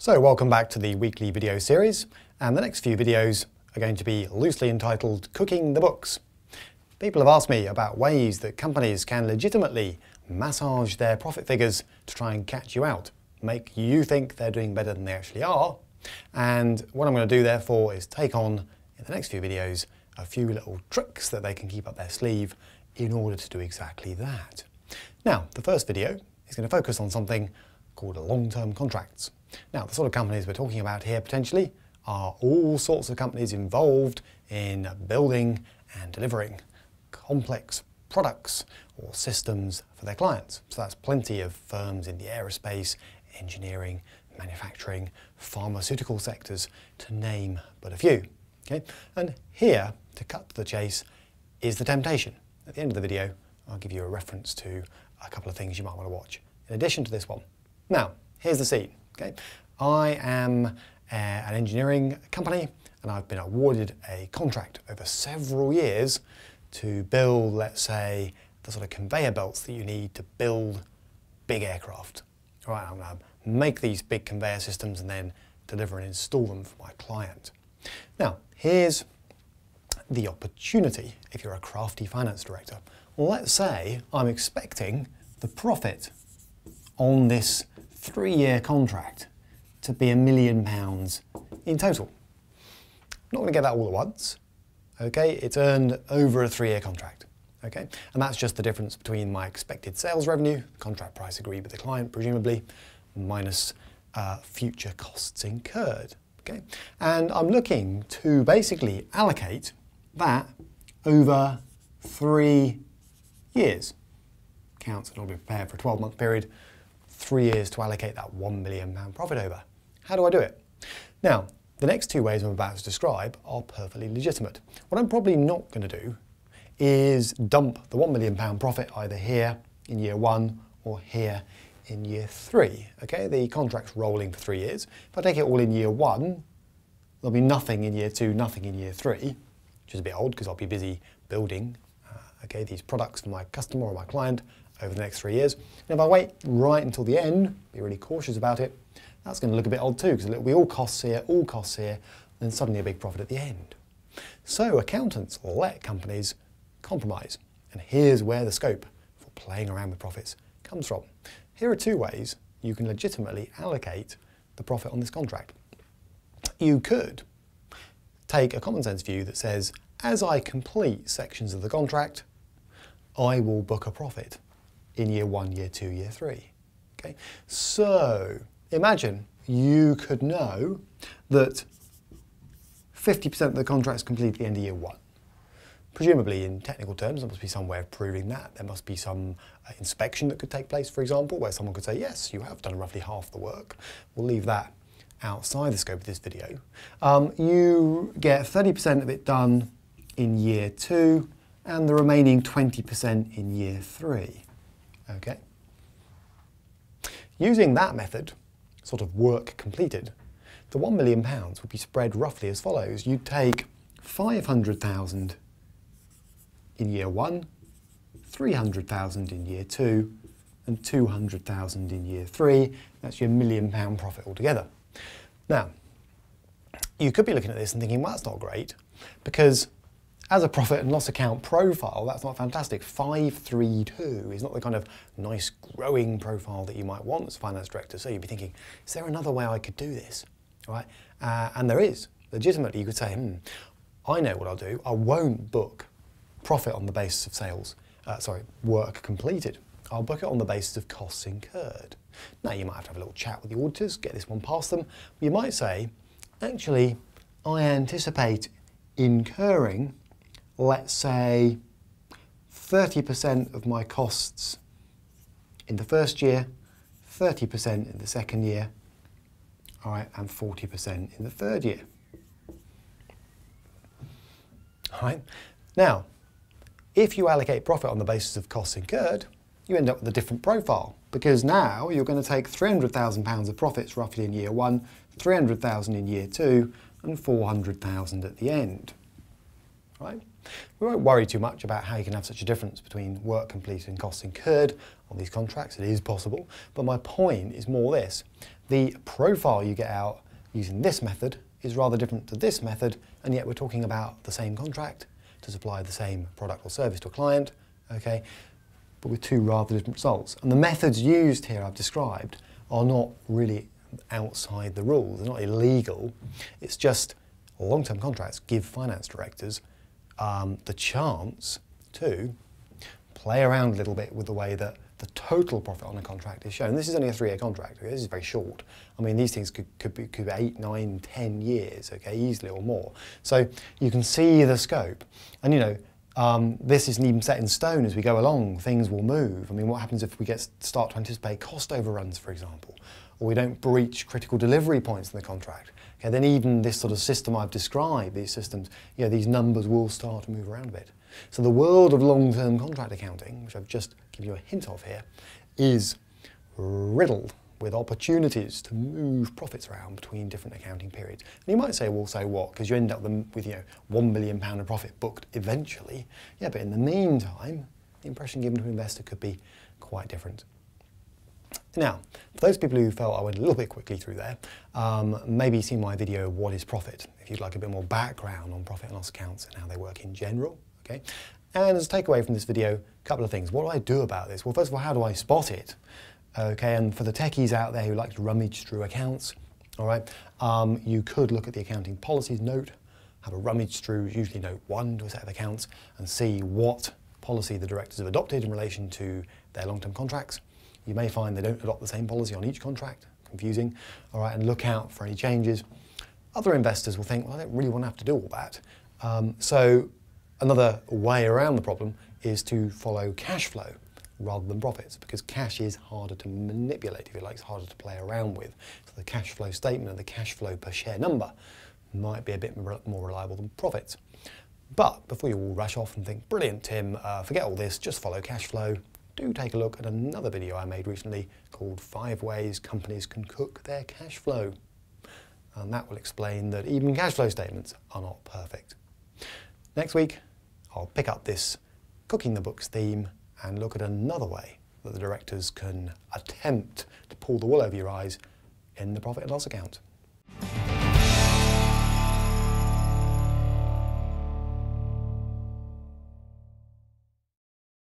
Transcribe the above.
So welcome back to the weekly video series, and the next few videos are going to be loosely entitled Cooking the Books. People have asked me about ways that companies can legitimately massage their profit figures to try and catch you out, make you think they're doing better than they actually are. And what I'm going to do therefore is take on, in the next few videos, a few little tricks that they can keep up their sleeve in order to do exactly that. Now, the first video is going to focus on something called long-term contracts. Now, the sort of companies we're talking about here potentially are all sorts of companies involved in building and delivering complex products or systems for their clients. So that's plenty of firms in the aerospace, engineering, manufacturing, pharmaceutical sectors, to name but a few. Okay? And here, to cut to the chase, is the temptation. At the end of the video, I'll give you a reference to a couple of things you might want to watch, in addition to this one. Now, here's the scene. Okay? I am an engineering company, and I've been awarded a contract over several years to build, let's say, the sort of conveyor belts that you need to build big aircraft. All right, I'm going to make these big conveyor systems and then deliver and install them for my client. Now, here's the opportunity if you're a crafty finance director. Well, let's say I'm expecting the profit on this 3-year contract to be £1 million in total. I'm not going to get that all at once. Okay, it's earned over a 3-year contract. Okay, and that's just the difference between my expected sales revenue, contract price agreed with the client presumably, minus future costs incurred. Okay, and I'm looking to basically allocate that over 3 years. Counts, it'll be prepared for a 12-month period, 3 years to allocate that £1 million profit over. How do I do it? Now, the next two ways I'm about to describe are perfectly legitimate. What I'm probably not going to do is dump the £1 million profit either here in year 1 or here in year 3. Okay, the contract's rolling for 3 years. If I take it all in year 1, there'll be nothing in year 2, nothing in year 3, which is a bit odd because I'll be busy building these products for my customer or my client over the next 3 years. And if I wait right until the end, be really cautious about it, that's going to look a bit odd too, because it'll be all costs here, and then suddenly a big profit at the end. So accountants let companies compromise. And here's where the scope for playing around with profits comes from. Here are two ways you can legitimately allocate the profit on this contract. You could take a common sense view that says, as I complete sections of the contract, I will book a profit in year 1, year 2, year 3. Okay? So imagine you could know that 50% of the contract is complete at the end of year 1. Presumably, in technical terms, there must be some way of proving that. There must be some inspection that could take place, for example, where someone could say, yes, you have done roughly half the work. We'll leave that outside the scope of this video. You get 30% of it done in year 2 and the remaining 20% in year 3. Okay? Using that method, sort of work completed, the £1 million would be spread roughly as follows. You'd take 500,000 in year 1, 300,000 in year 2, and 200,000 in year 3. That's your £1 million profit altogether. Now, you could be looking at this and thinking, well, that's not great, because as a profit and loss account profile, that's not fantastic. 532 is not the kind of nice growing profile that you might want as a finance director. So you'd be thinking, is there another way I could do this? All right? And there is. Legitimately, you could say, I know what I'll do. I won't book profit on the basis of sales, work completed. I'll book it on the basis of costs incurred. Now, you might have to have a little chat with the auditors, get this one past them. You might say, actually, I anticipate incurring, let's say, 30% of my costs in the first year, 30% in the second year, all right, and 40% in the third year. All right. Now, if you allocate profit on the basis of costs incurred, you end up with a different profile, because now you're going to take £300,000 of profits roughly in year 1, 300,000 in year 2, and 400,000 at the end. Right? We won't worry too much about how you can have such a difference between work completed and costs incurred on these contracts. It is possible, but my point is more this. The profile you get out using this method is rather different to this method, and yet we're talking about the same contract to supply the same product or service to a client, okay, but with two rather different results. And the methods used here I've described are not really outside the rules. They're not illegal. It's just long-term contracts give finance directors the chance to play around a little bit with the way that the total profit on a contract is shown. This is only a 3-year contract. Okay? This is very short. I mean, these things could be 8, 9, 10 years, okay, easily or more. So you can see the scope. And you know, this isn't even set in stone as we go along. Things will move. I mean, what happens if we start to anticipate cost overruns, for example, or we don't breach critical delivery points in the contract? Okay, then even this sort of system I've described, these systems, you know, these numbers will start to move around a bit. So the world of long-term contract accounting, which I've just given you a hint of here, is riddled with opportunities to move profits around between different accounting periods. And you might say, well, so what? Because you end up with, you know, £1 million of profit booked eventually. Yeah, but in the meantime, the impression given to an investor could be quite different. Now, for those people who felt I went a little bit quickly through there, maybe see my video, What is Profit? If you'd like a bit more background on profit and loss accounts and how they work in general. Okay? And as a takeaway from this video, a couple of things. What do I do about this? Well, first of all, how do I spot it? Okay, and for the techies out there who like to rummage through accounts, all right, you could look at the accounting policies note, have a rummage through, usually note 1 to a set of accounts, and see what policy the directors have adopted in relation to their long-term contracts. You may find they don't adopt the same policy on each contract, confusing, all right, and look out for any changes. Other investors will think, well, I don't really want to have to do all that. So another way around the problem is to follow cash flow rather than profits, because cash is harder to manipulate, if you like, it's harder to play around with. So the cash flow statement and the cash flow per share number might be a bit more reliable than profits. But before you all rush off and think, brilliant, Tim, forget all this, just follow cash flow, do take a look at another video I made recently called 5 Ways Companies Can Cook Their Cash Flow. And that will explain that even cash flow statements are not perfect. Next week, I'll pick up this cooking the books theme and look at another way that the directors can attempt to pull the wool over your eyes in the profit and loss account.